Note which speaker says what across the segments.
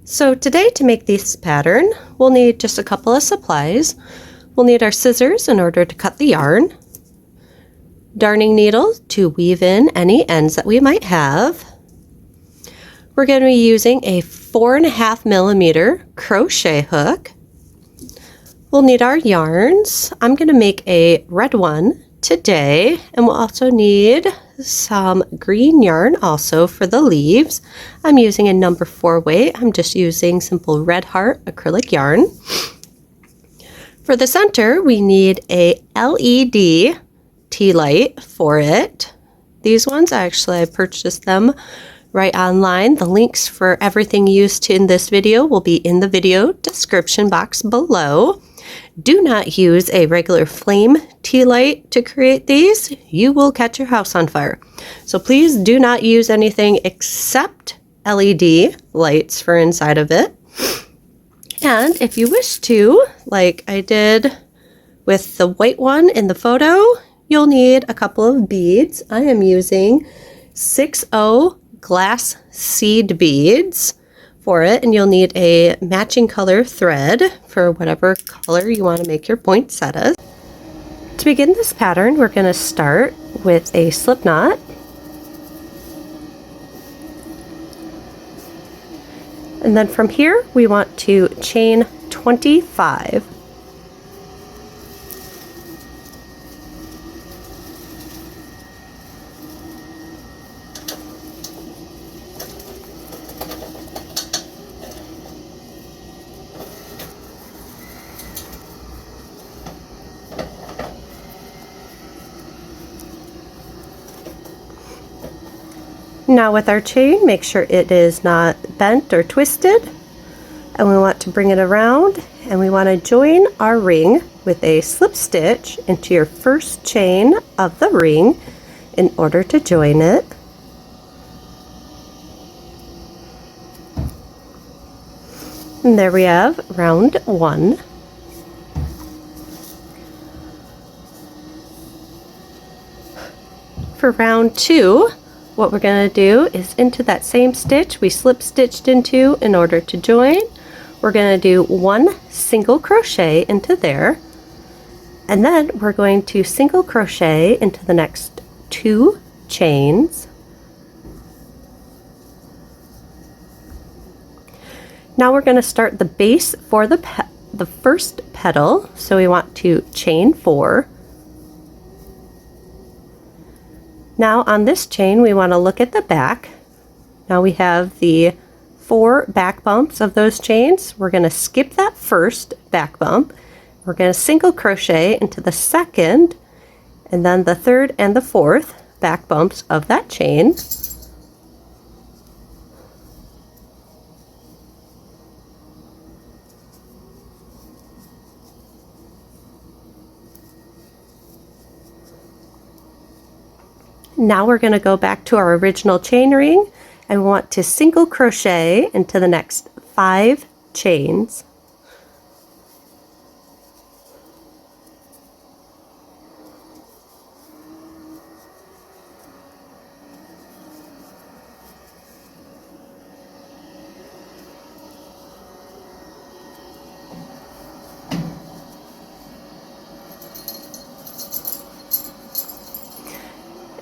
Speaker 1: So today, to make this pattern, we'll need just a couple of supplies. We'll need our scissors in order to cut the yarn, darning needle to weave in any ends that we might have. We're going to be using a 4.5mm crochet hook. We'll need our yarns. I'm going to make a red one today, and we'll also need some green yarn also for the leaves. I'm using a number 4 weight. I'm just using simple red heart acrylic yarn. For the center, we need a LED tea light for it. These ones, I purchased them right online. The links for everything used in this video will be in the video description box below. Do not use a regular flame tea light to create these. You will catch your house on fire. So please do not use anything except LED lights for inside of it. And if you wish to, like I did with the white one in the photo, you'll need a couple of beads. I am using 6/0 glass seed beads for it, and you'll need a matching color thread for whatever color you want to make your poinsettias. To begin this pattern, we're going to start with a slip knot. And then from here, we want to chain 25. Now with our chain, make sure it is not bent or twisted, and we want to bring it around, and we want to join our ring with a slip stitch into your first chain of the ring in order to join it. And there we have round 1. For round 2, what we're going to do is into that same stitch we slip stitched into in order to join, we're going to do 1 single crochet into there, and then we're going to single crochet into the next 2 chains. Now we're going to start the base for the first petal, so we want to chain 4. Now on this chain, we want to look at the back. Now we have the 4 back bumps of those chains. We're going to skip that first back bump. We're going to single crochet into the second, and then the third and the fourth back bumps of that chain. Now we're going to go back to our original chain ring and we want to single crochet into the next 5 chains.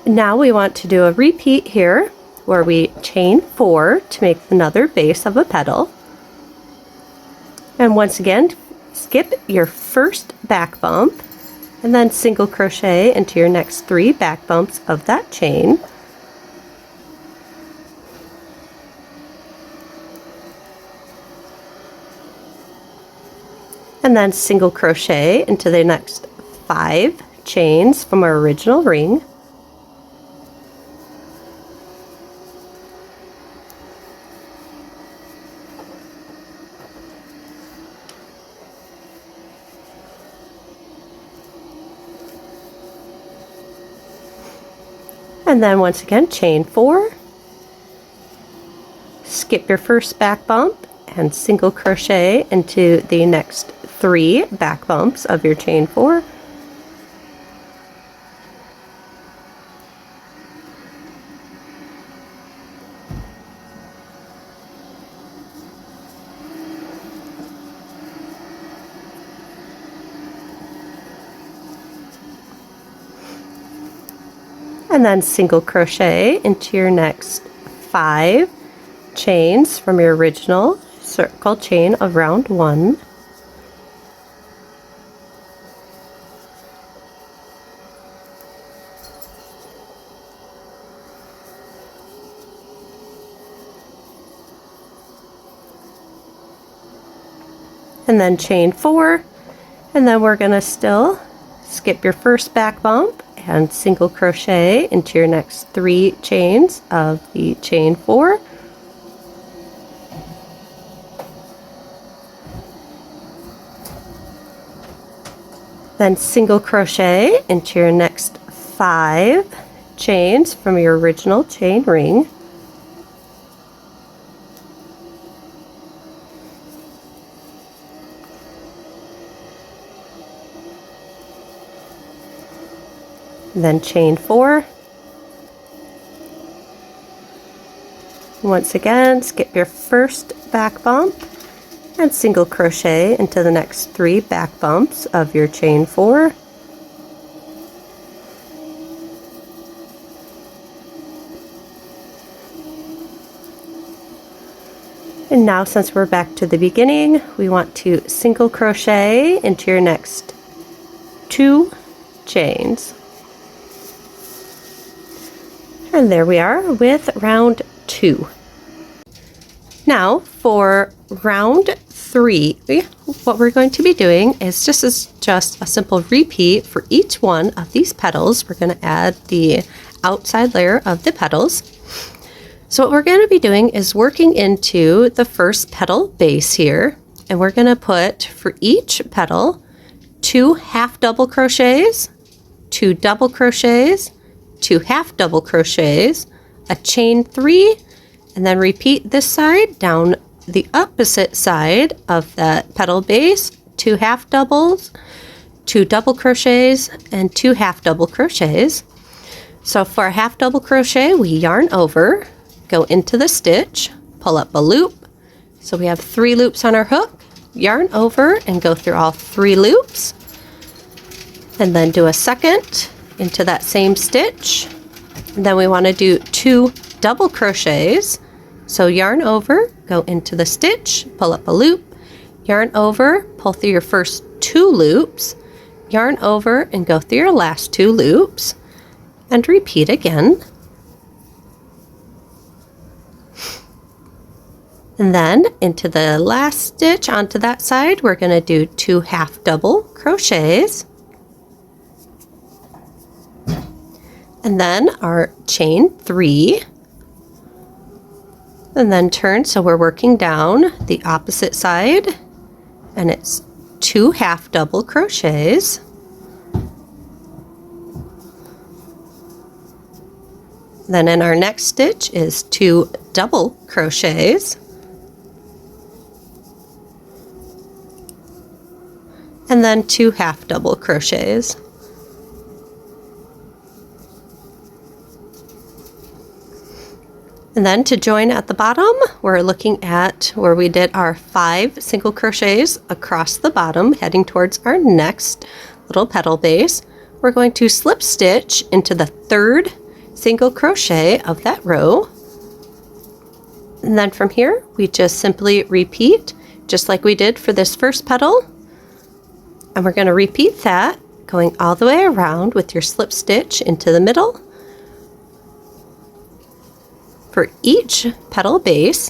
Speaker 1: Now we want to do a repeat here where we chain 4 to make another base of a petal. And once again, skip your first back bump and then single crochet into your next 3 back bumps of that chain. And then single crochet into the next 5 chains from our original ring. And then once again, chain 4, skip your first back bump and single crochet into the next 3 back bumps of your chain 4. and then single crochet into your next 5 chains from your original circle chain of round 1. And then chain 4, and then we're going to still skip your first back bump and single crochet into your next 3 chains of the chain 4. Then single crochet into your next 5 chains from your original chain ring. Then chain 4. Once again, skip your first back bump and single crochet into the next 3 back bumps of your chain 4. And now, since we're back to the beginning, we want to single crochet into your next 2 chains. And there we are with round 2. Now for round 3, what we're going to be doing is just a simple repeat for each one of these petals. We're going to add the outside layer of the petals. So what we're going to be doing is working into the first petal base here, and we're going to put for each petal 2 half double crochets, 2 double crochets, 2 half double crochets, a chain 3, and then repeat this side down the opposite side of that petal base, 2 half doubles, 2 double crochets, and 2 half double crochets. So for a half double crochet, we yarn over, go into the stitch, pull up a loop. So we have 3 loops on our hook, yarn over and go through all 3 loops, and then do a second into that same stitch. And then we want to do 2 double crochets. So yarn over, go into the stitch, pull up a loop, yarn over, pull through your first 2 loops, yarn over and go through your last 2 loops, and repeat again. And then into the last stitch onto that side, we're going to do 2 half double crochets. And then our chain 3, and then turn, so we're working down the opposite side, and it's 2 half double crochets. Then in our next stitch is 2 double crochets, and then 2 half double crochets. And then to join at the bottom, we're looking at where we did our 5 single crochets across the bottom, heading towards our next little petal base. We're going to slip stitch into the 3rd single crochet of that row. And then from here, we just simply repeat, just like we did for this first petal. And we're going to repeat that, going all the way around with your slip stitch into the middle for each petal base.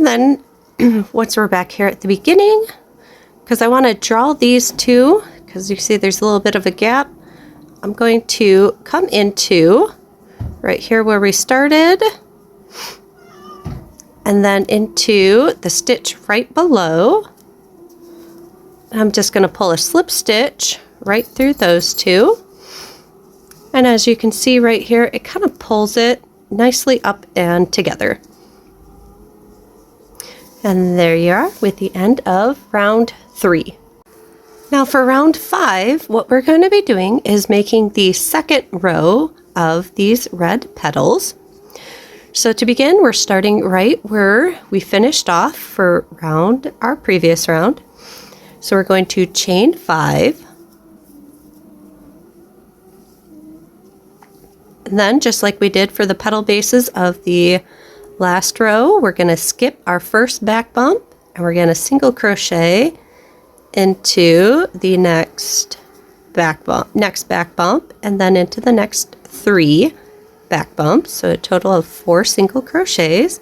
Speaker 1: then once we're back here at the beginning, because I want to draw these two, because you see there's a little bit of a gap, I'm going to come into right here where we started, and then into the stitch right below. I'm just going to pull a slip stitch right through those two. And as you can see right here, it kind of pulls it nicely up and together. And there you are with the end of round 3. Now for round 5, what we're going to be doing is making the second row of these red petals. So to begin, we're starting right where we finished off for our previous round. So we're going to chain 5. And then just like we did for the petal bases of the last row, we're going to skip our first back bump and we're going to single crochet into the next back bump, and then into the next 3 back bumps. So a total of 4 single crochets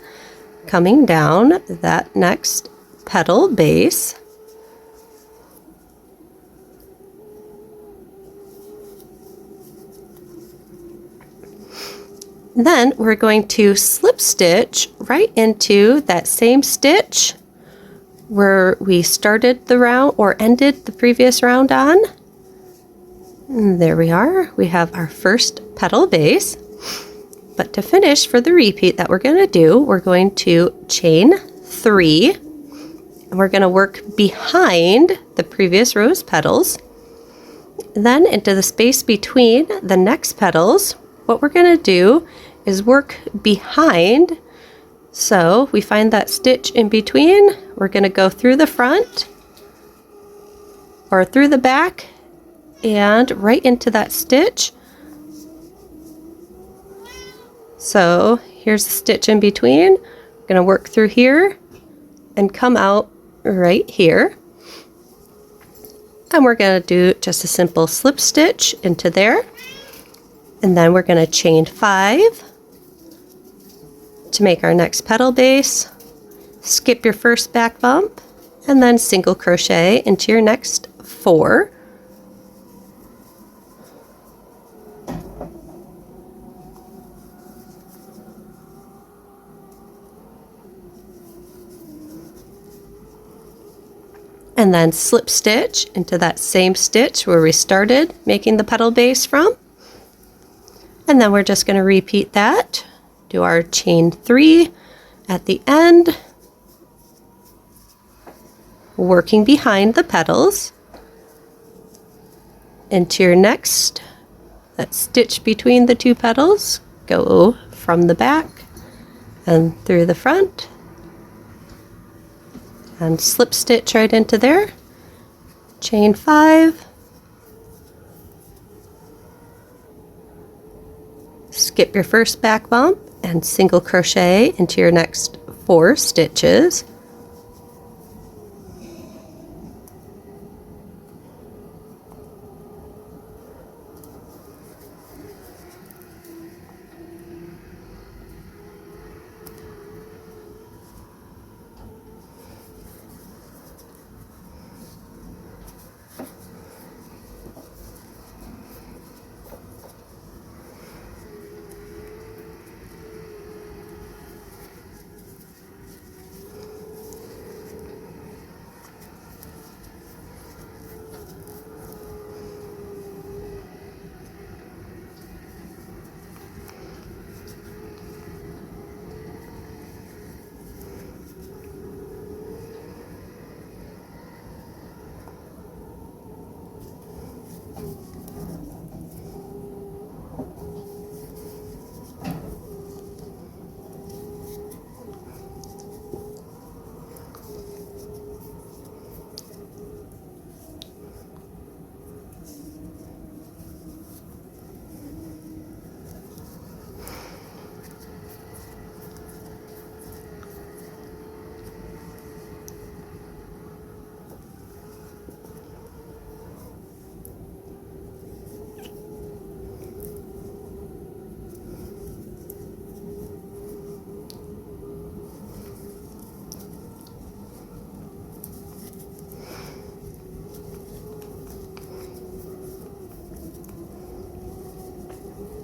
Speaker 1: coming down that next petal base. Then we're going to slip stitch right into that same stitch where we started the round or ended the previous round on. And there we are. We have our first petal base. But to finish for the repeat that we're going to do, we're going to chain 3. And we're going to work behind the previous row's petals. Then into the space between the next petals, what we're going to do is work behind. So we find that stitch in between, we're going to go through the front or through the back and right into that stitch. So here's the stitch in between. I'm going to work through here and come out right here. And we're going to do just a simple slip stitch into there. And then we're going to chain 5 to make our next petal base. Skip your first back bump and then single crochet into your next 4. And then slip stitch into that same stitch where we started making the petal base from. And then we're just going to repeat that. Do our chain 3 at the end, working behind the petals into your next, that stitch between the 2 petals, go from the back and through the front and slip stitch right into there, chain 5, skip your first back bump and single crochet into your next 4 stitches.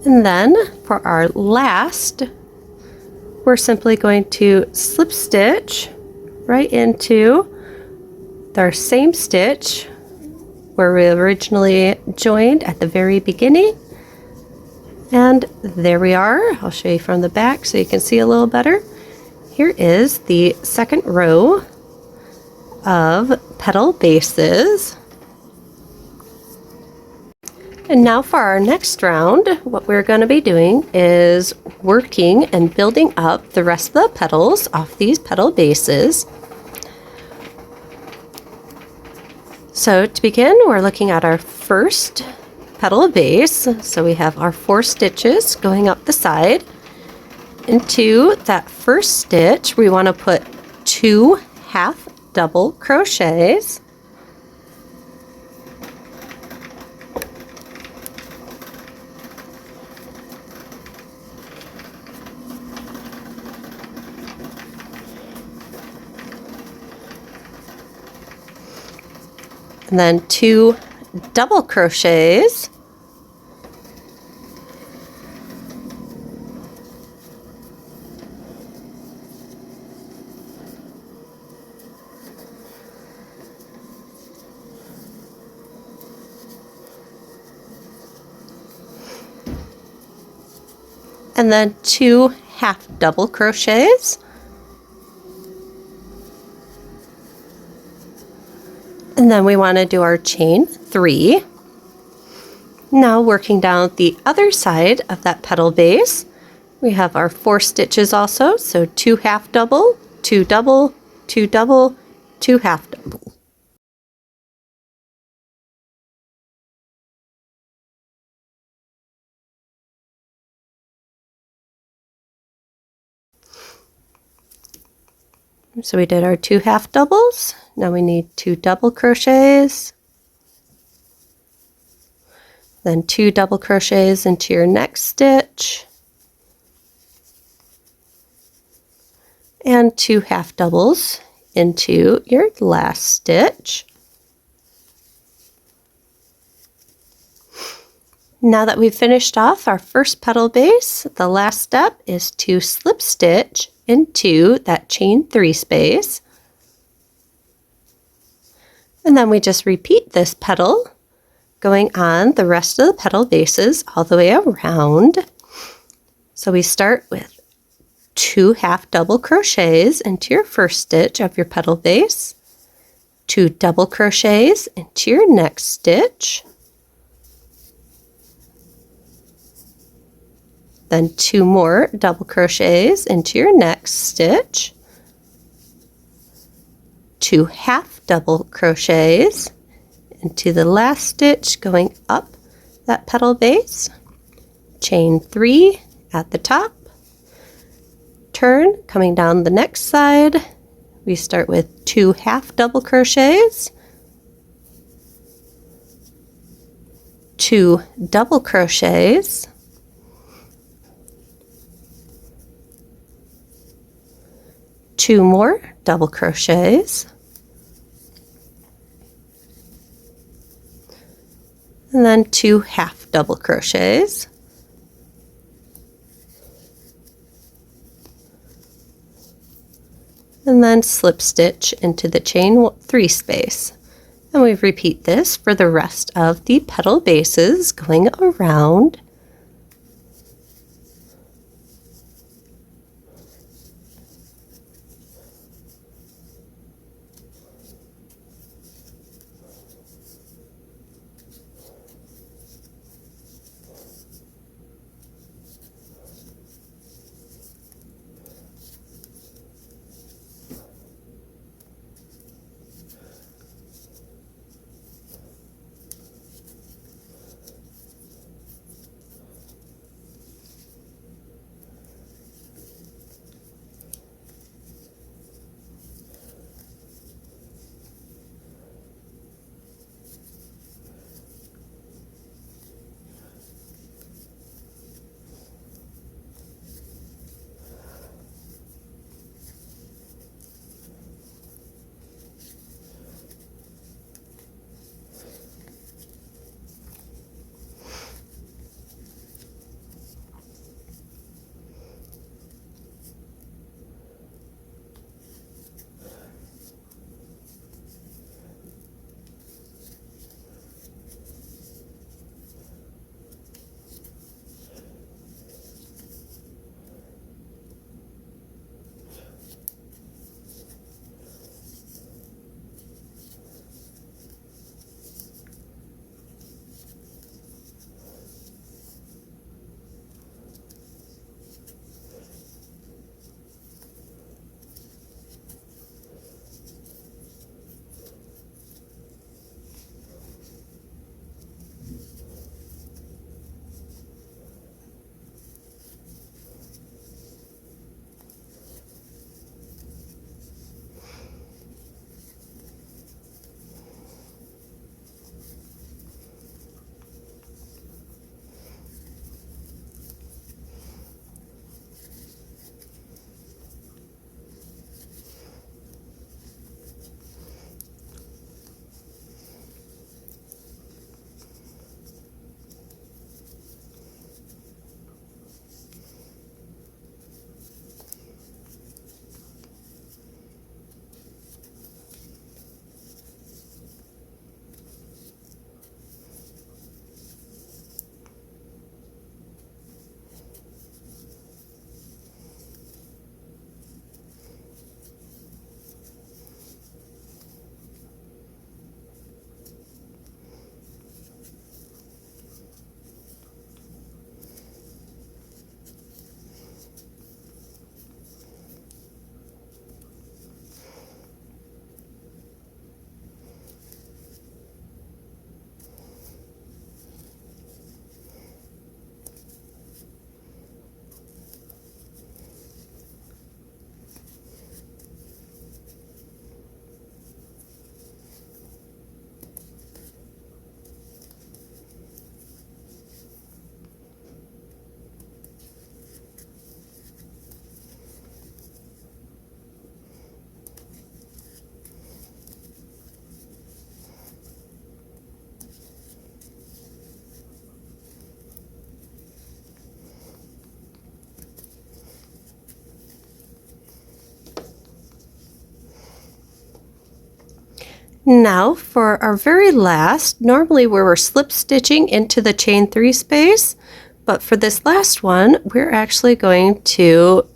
Speaker 1: And then for our last, we're simply going to slip stitch right into our same stitch where we originally joined at the very beginning. And there we are. I'll show you from the back so you can see a little better. Here is the second row of petal bases. And now for our next round, what we're going to be doing is working and building up the rest of the petals off these petal bases. So to begin, we're looking at our first petal base. So we have our 4 stitches going up the side. Into that first stitch, we want to put 2 half double crochets. And then 2 double crochets. And then 2 half double crochets. And then we want to do our chain 3. Now working down the other side of that petal base, we have our 4 stitches also. So 2 half double, 2 double, 2 double, 2 half double. So we did our 2 half doubles. Now we need 2 double crochets, then 2 double crochets into your next stitch, and 2 half doubles into your last stitch. Now that we've finished off our first petal base, the last step is to slip stitch into that chain 3 space. And then we just repeat this petal going on the rest of the petal bases all the way around. So we start with 2 half double crochets into your first stitch of your petal base, 2 double crochets into your next stitch, then 2 more double crochets into your next stitch, 2 half double crochets into the last stitch going up that petal base, chain 3 at the top, turn, coming down the next side, we start with 2 half double crochets, 2 double crochets, two more double crochets, and then 2 half double crochets, and then slip stitch into the chain 3 space. And we repeat this for the rest of the petal bases going around. Now for our very last, normally we were slip stitching into the chain 3 space, but for this last one, we're actually going to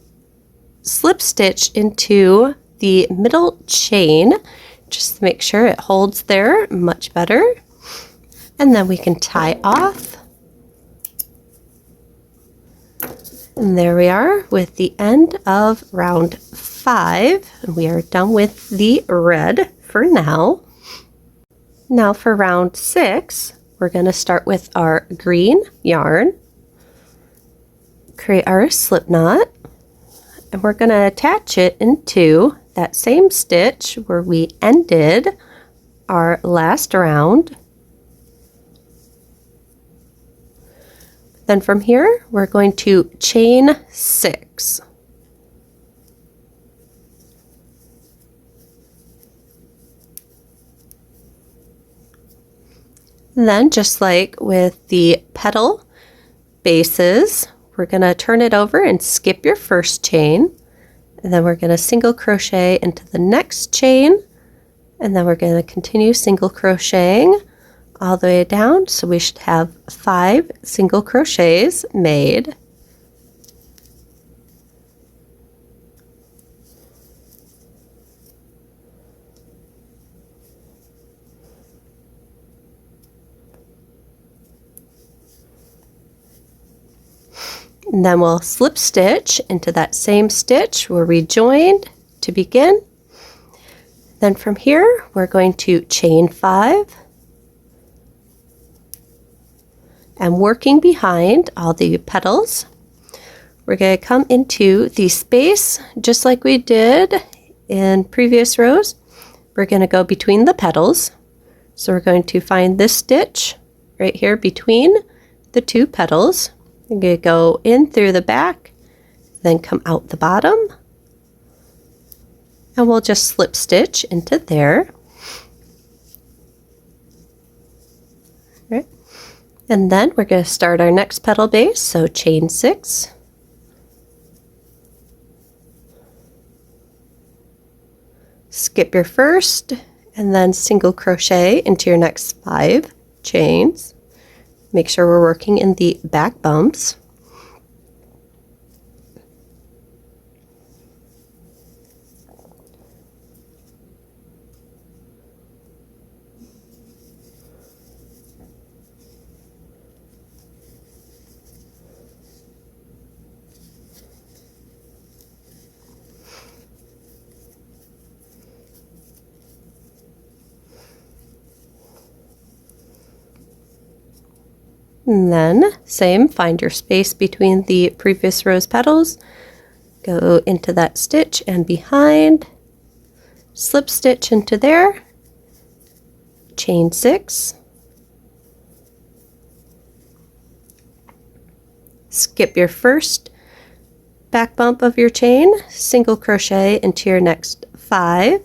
Speaker 1: slip stitch into the middle chain, just to make sure it holds there much better. And then we can tie off. And there we are with the end of round 5. And we are done with the red for now. Now for round 6, we're going to start with our green yarn, create our slip knot, and we're going to attach it into that same stitch where we ended our last round. Then from here, we're going to chain 6. Then, just like with the petal bases, we're going to turn it over and skip your first chain. And then we're going to single crochet into the next chain. And then we're going to continue single crocheting all the way down, so we should have 5 single crochets made. And then we'll slip stitch into that same stitch where we joined to begin. Then from here, we're going to chain 5. And working behind all the petals, we're going to come into the space just like we did in previous rows. We're going to go between the petals. So we're going to find this stitch right here between the 2 petals. We're going to go in through the back, then come out the bottom. And we'll just slip stitch into there. And then we're going to start our next petal base, so chain 6. Skip your first, and then single crochet into your next 5 chains. Make sure we're working in the back bumps. And then same, find your space between the previous rose petals, go into that stitch and behind, slip stitch into there, chain 6, skip your first back bump of your chain, single crochet into your next 5,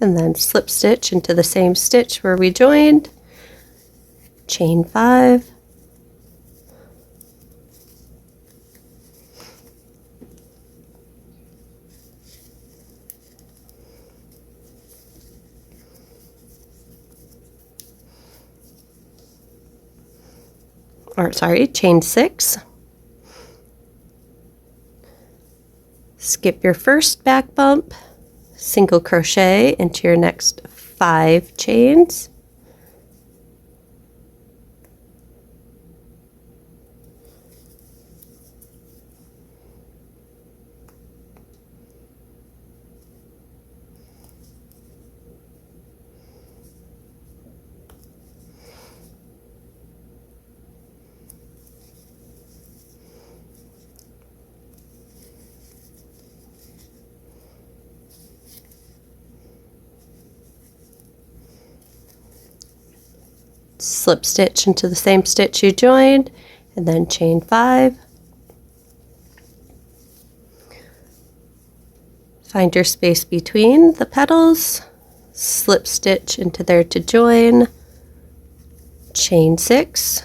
Speaker 1: and then slip stitch into the same stitch where we joined, chain 5, chain 6, skip your first back bump, single crochet into your next 5 chains, slip stitch into the same stitch you joined, and then chain 5, Find your space between the petals, slip stitch into there to join, chain 6,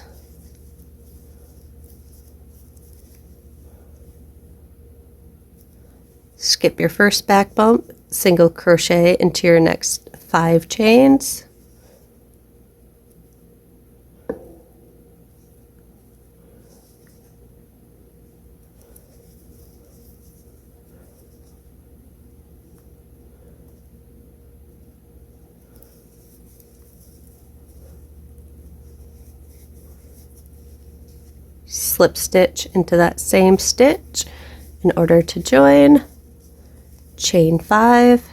Speaker 1: skip your first back bump, single crochet into your next 5 chains, slip stitch into that same stitch in order to join, chain 5.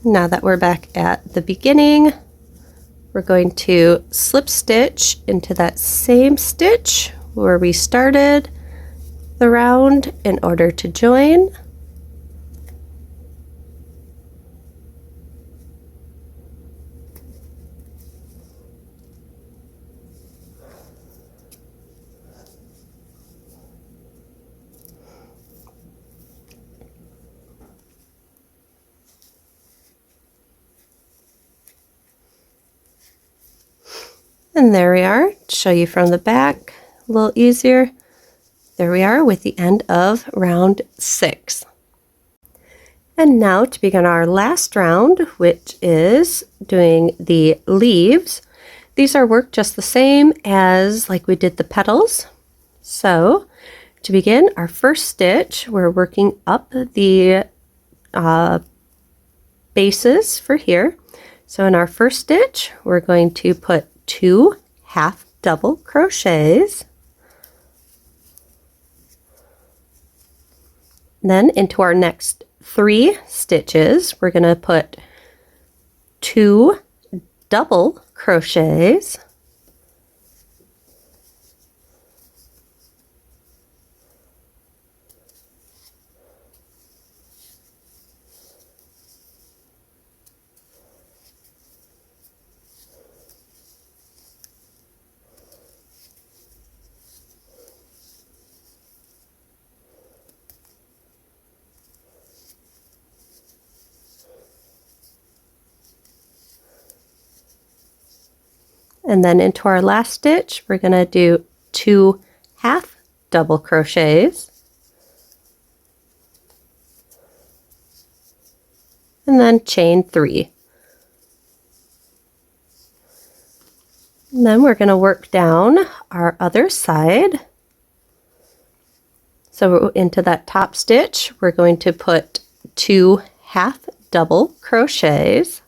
Speaker 1: Now that we're back at the beginning, we're going to slip stitch into that same stitch where we started the round in order to join, and there we are. Show you from the back a little easier. There we are with the end of round 6. And now to begin our last round, which is doing the leaves. These are worked just the same as like we did the petals. So to begin our first stitch, we're working up the bases for here. So in our first stitch, we're going to put 2 half double crochets. Then into our next 3 stitches, we're going to put 2 double crochets. And then into our last stitch, we're going to do 2 half double crochets. And then chain 3. And then we're going to work down our other side. So into that top stitch, we're going to put 2 half double crochets.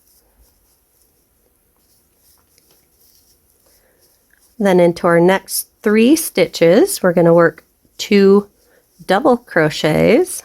Speaker 1: Then into our next 3 stitches, we're going to work 2 double crochets.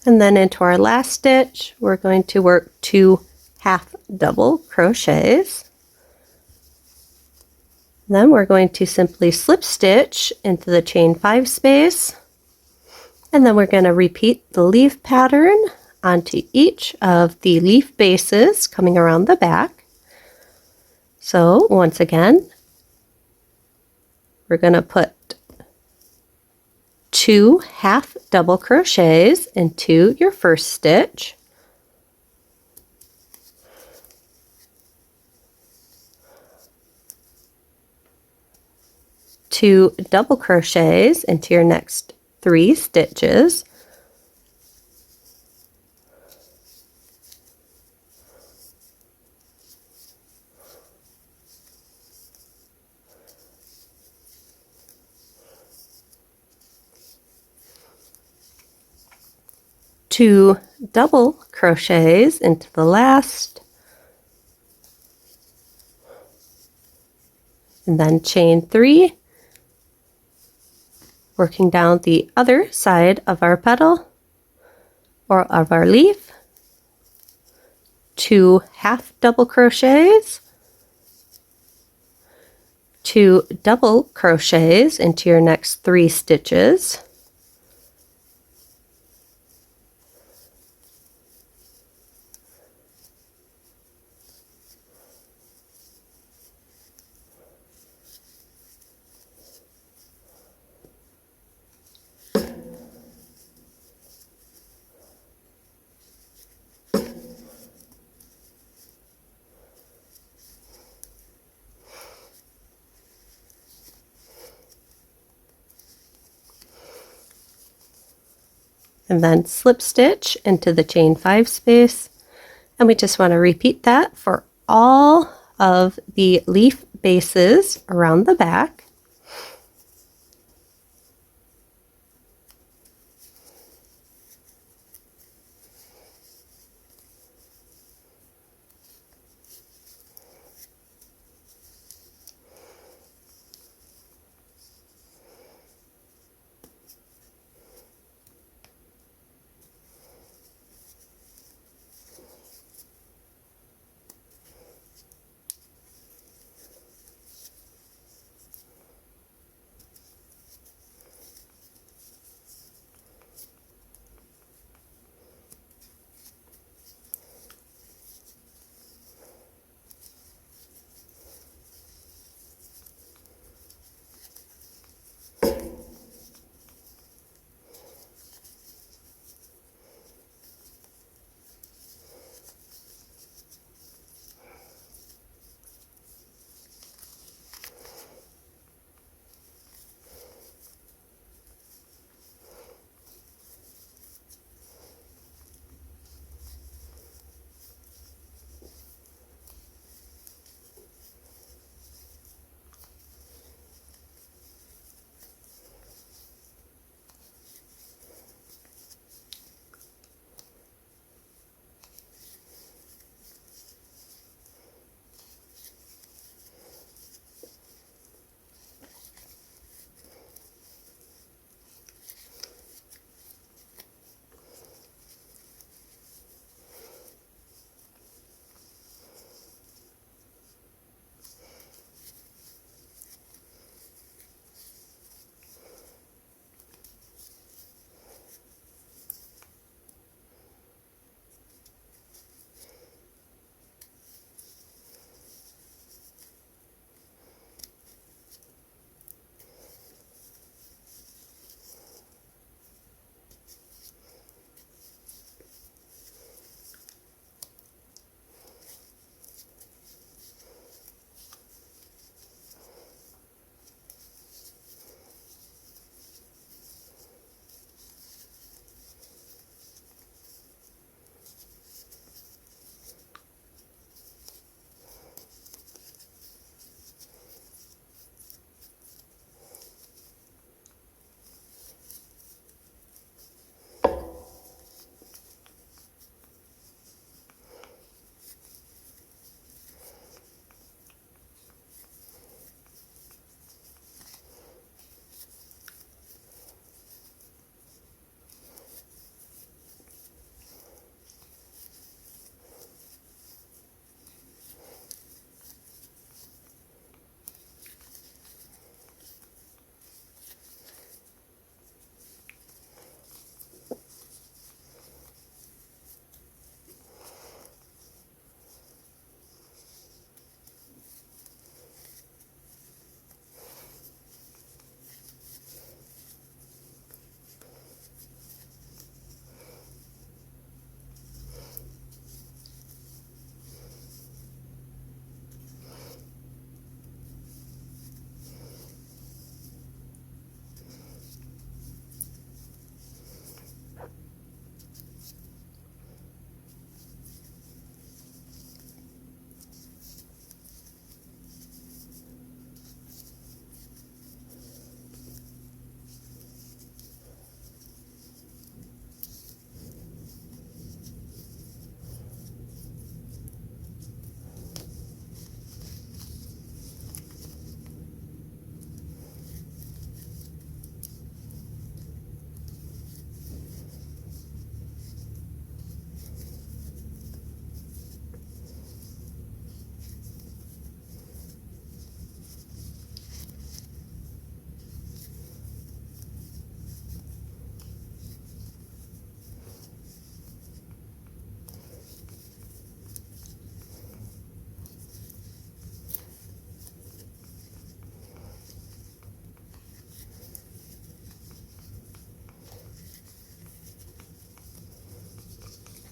Speaker 1: And then into our last stitch, we're going to work 2 half double crochets. Then we're going to simply slip stitch into the chain 5 space. And then we're going to repeat the leaf pattern onto each of the leaf bases coming around the back. So once again, we're going to put 2 half double crochets into your first stitch, two double crochets into your next 3 stitches, two double crochets into the last, and then chain 3, working down the other side of our petal or of our leaf, 2 half double crochets, 2 double crochets into your next 3 stitches. And then slip stitch into the chain 5 space, and we just want to repeat that for all of the leaf bases around the back.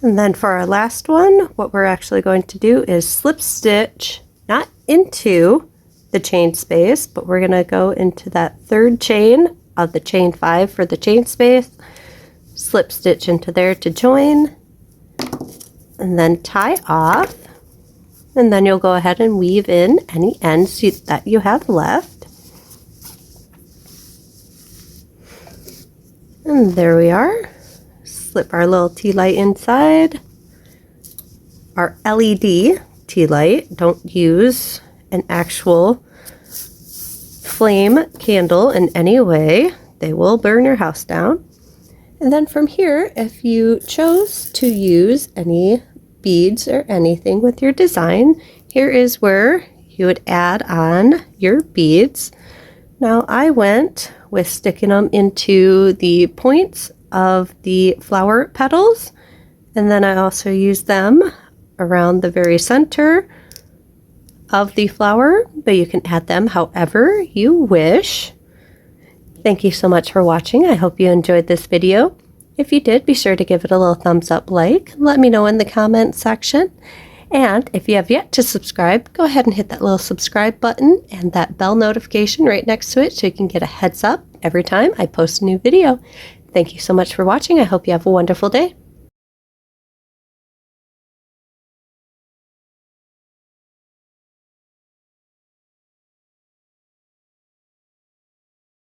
Speaker 1: And then for our last one, what we're actually going to do is slip stitch, not into the chain space, but we're going to go into that third chain of the chain 5 for the chain space, slip stitch into there to join, and then tie off. And then you'll go ahead and weave in any ends that you have left. And there we are. Slip our little tea light inside. Our LED tea light. Don't use an actual flame candle in any way. They will burn your house down. And then from here, if you chose to use any beads or anything with your design, here is where you would add on your beads. Now I went with sticking them into the points of the flower petals, and then I also used them around the very center of the flower, but you can add them however you wish. Thank you so much for watching. I hope you enjoyed this video. If you did, be sure to give it a little thumbs up like. Let me know in the comments section. And if you have yet to subscribe, go ahead and hit that little subscribe button and that bell notification right next to it so you can get a heads up every time I post a new video. Thank you so much for watching. I hope you have a wonderful day.